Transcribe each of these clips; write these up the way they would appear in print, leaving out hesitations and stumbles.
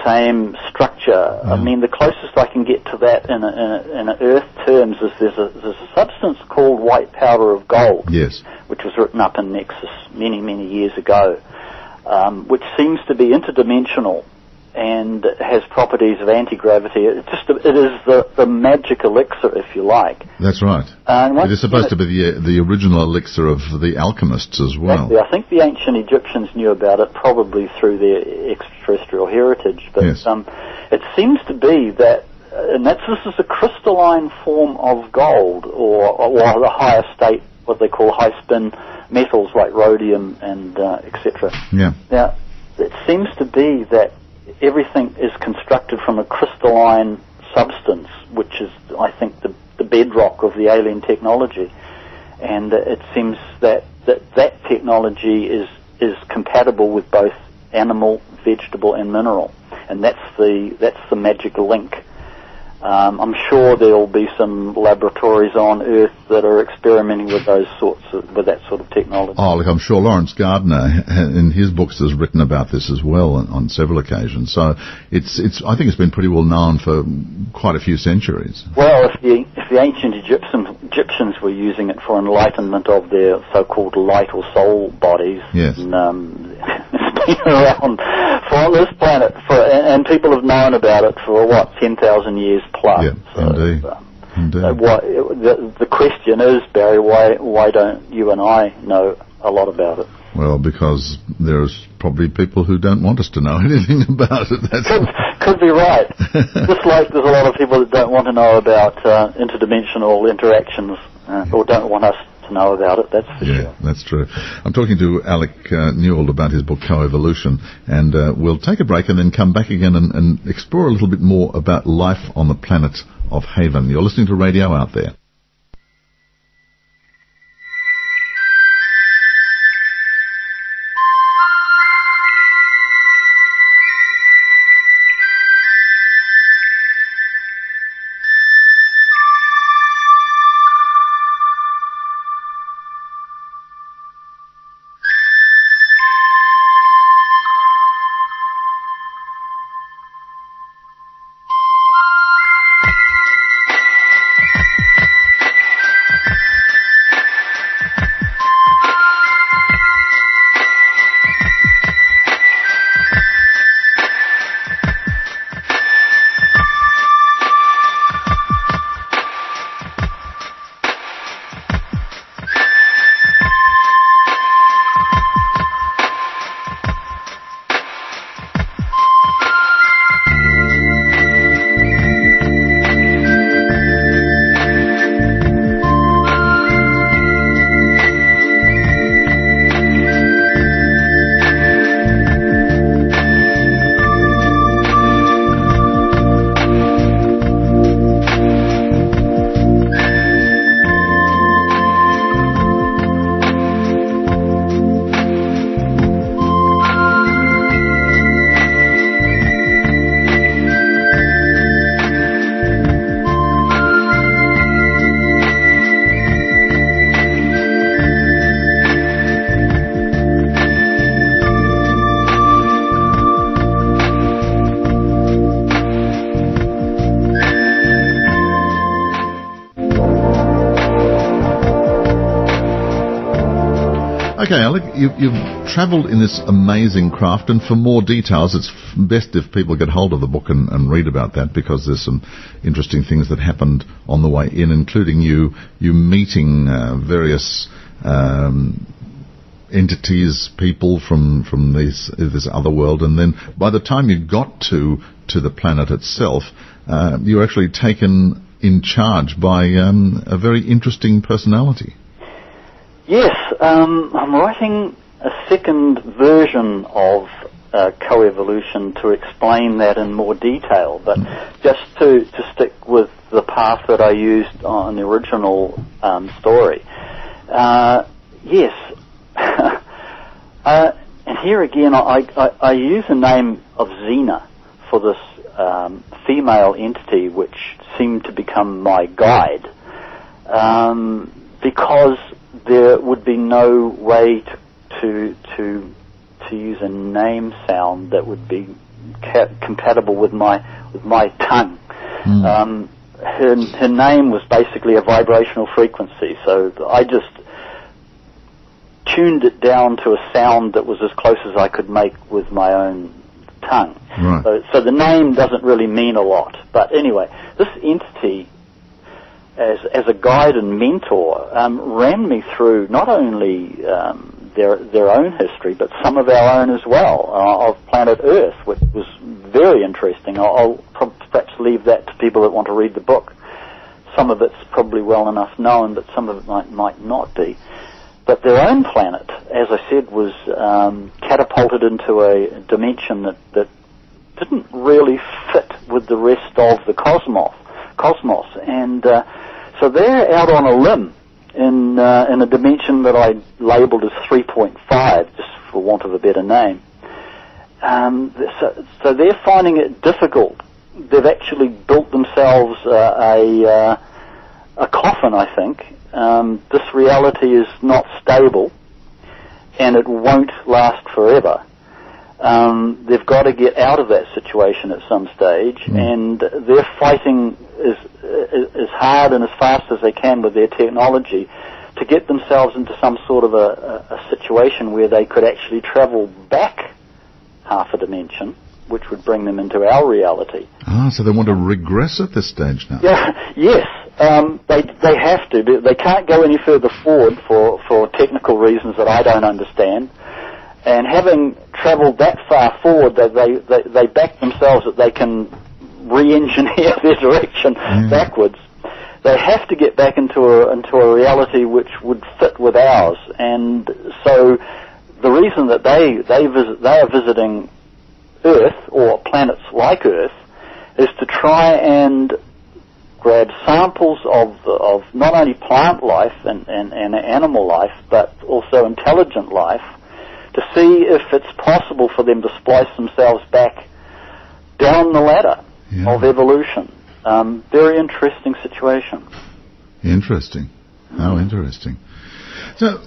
same structure. I mean, the closest I can get to that in Earth terms is there's a substance called white powder of gold, yes, which was written up in Nexus many, many years ago, which seems to be interdimensional and has properties of anti-gravity. It is the magic elixir, if you like. That's right. It is supposed to be the original elixir of the alchemists as well. Exactly. I think the ancient Egyptians knew about it, probably through their extraterrestrial heritage. But yes. It seems to be that, and this is a crystalline form of gold, or the higher state, what they call high-spin metals like rhodium and etc. Yeah. Now, it seems to be that everything is constructed from a crystalline substance, which is, I think, the bedrock of the alien technology. And it seems that technology is compatible with both animal, vegetable, and mineral. And that's the magic link. I'm sure there will be some laboratories on Earth that are experimenting with that sort of technology. Oh, look, I'm sure Lawrence Gardner, in his books, has written about this as well on several occasions. So I think it's been pretty well known for quite a few centuries. Well, if the ancient Egyptians were using it for enlightenment of their so-called light or soul bodies, yes. It's been around for this planet, and people have known about it for 10,000 years plus. Yeah, so, indeed. Indeed. The question is, Barry, why don't you and I know a lot about it? Well, because there's probably people who don't want us to know anything about it. Could be right. Just like there's a lot of people that don't want to know about interdimensional interactions, or don't want us to know about it, that's for sure. Yeah, that's true. I'm talking to Alec Newald about his book Coevolution, and we'll take a break and then come back again and explore a little bit more about life on the planet of Haven. You're listening to Radio Out There. Okay, Alec, you've travelled in this amazing craft, and for more details, it's best if people get hold of the book and read about that, because there's some interesting things that happened on the way in, including you meeting various entities, people from this other world, and then by the time you got to the planet itself, you were actually taken in charge by a very interesting personality. Yes, I'm writing a second version of Coevolution to explain that in more detail, but just to stick with the path that I used on the original story. Yes, and here again I use the name of Xena for this female entity which seemed to become my guide, because there would be no way to use a name sound that would be compatible with my tongue. Her name was basically a vibrational frequency, so I just tuned it down to a sound that was as close as I could make with my own tongue. Right. So the name doesn't really mean a lot. But anyway, this entity, as a guide and mentor, ran me through not only their own history, but some of our own as well, of planet Earth, which was very interesting. I'll perhaps leave that to people that want to read the book. Some of it's probably well enough known, but some of it might not be. But their own planet, as I said, was catapulted into a dimension that didn't really fit with the rest of the cosmos. And so they're out on a limb in a dimension that I labelled as 3.5, just for want of a better name. So they're finding it difficult. They've actually built themselves a coffin, I think. This reality is not stable, and it won't last forever. They've got to get out of that situation at some stage, and they're fighting as hard and as fast as they can with their technology to get themselves into some sort of a situation where they could actually travel back half a dimension, which would bring them into our reality. So they want to regress at this stage now? Yeah, yes. They have to. They can't go any further forward for technical reasons that I don't understand. And having travelled that far forward, they back themselves that they can re-engineer their direction backwards. They have to get back into a reality which would fit with ours. And so the reason that they are visiting Earth, or planets like Earth, is to try and grab samples of not only plant life and animal life, but also intelligent life, to see if it's possible for them to splice themselves back down the ladder of evolution. Very interesting situation. Interesting. How interesting. So,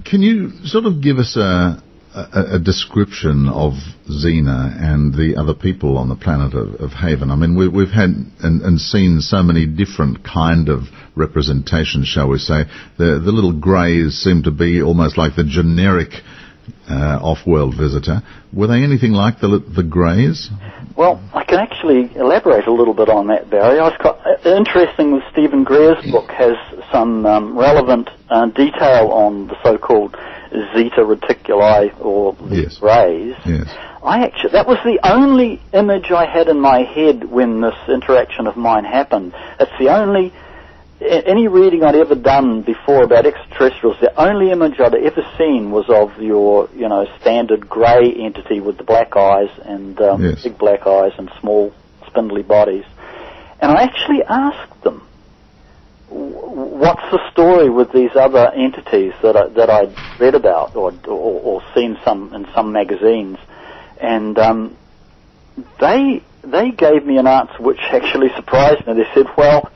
can you sort of give us a description of Xena and the other people on the planet of Haven? I mean, we've had and seen so many different kind of representations, shall we say. The little greys seem to be almost like the generic off-world visitor. Were they anything like the greys? Well, I can actually elaborate a little bit on that, Barry. I was quite interesting with Stephen Greer's book has some relevant detail on the so-called Zeta Reticuli, or the greys. Yes. That was the only image I had in my head when this interaction of mine happened. It's the only any reading I'd ever done before about extraterrestrials, the only image I'd ever seen was of your, standard grey entity with the black eyes and big black eyes and small, spindly bodies. And I actually asked them, what's the story with these other entities that I'd read about or seen in some magazines? And they gave me an answer which actually surprised me. They said, well,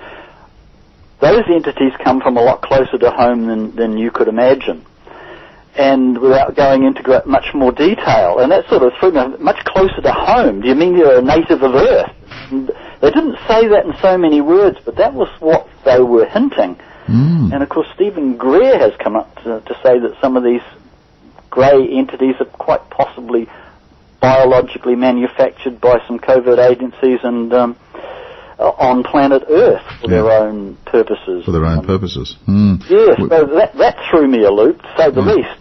those entities come from a lot closer to home than you could imagine. And without going into much more detail, and that sort of threw me, much closer to home. Do you mean you're a native of Earth? And they didn't say that in so many words, but that was what they were hinting. And of course, Stephen Greer has come up to say that some of these grey entities are quite possibly biologically manufactured by some covert agencies and on planet Earth for their own purposes. For their own purposes. Yes, so that threw me a loop, to say the least.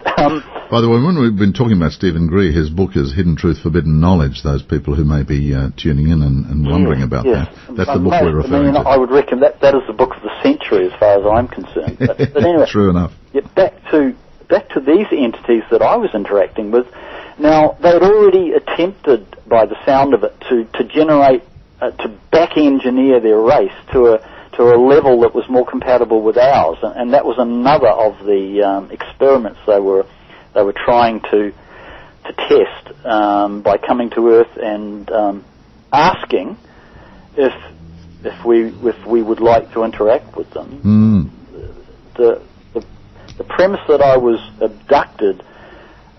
By the way, when we've been talking about Stephen Greer, his book is Hidden Truth, Forbidden Knowledge, those people who may be tuning in and wondering about that. That's the book we're referring to. I would reckon that is the book of the century as far as I'm concerned. But anyway, true enough. Back to these entities that I was interacting with. Now, they had already attempted, by the sound of it, to generate to back engineer their race to a level that was more compatible with ours, and that was another of the experiments they were trying to test by coming to Earth and asking if we would like to interact with them. The premise that I was abducted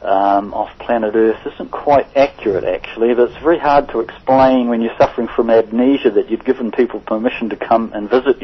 off planet Earth isn't quite accurate, actually. But it's very hard to explain when you're suffering from amnesia that you'd given people permission to come and visit you.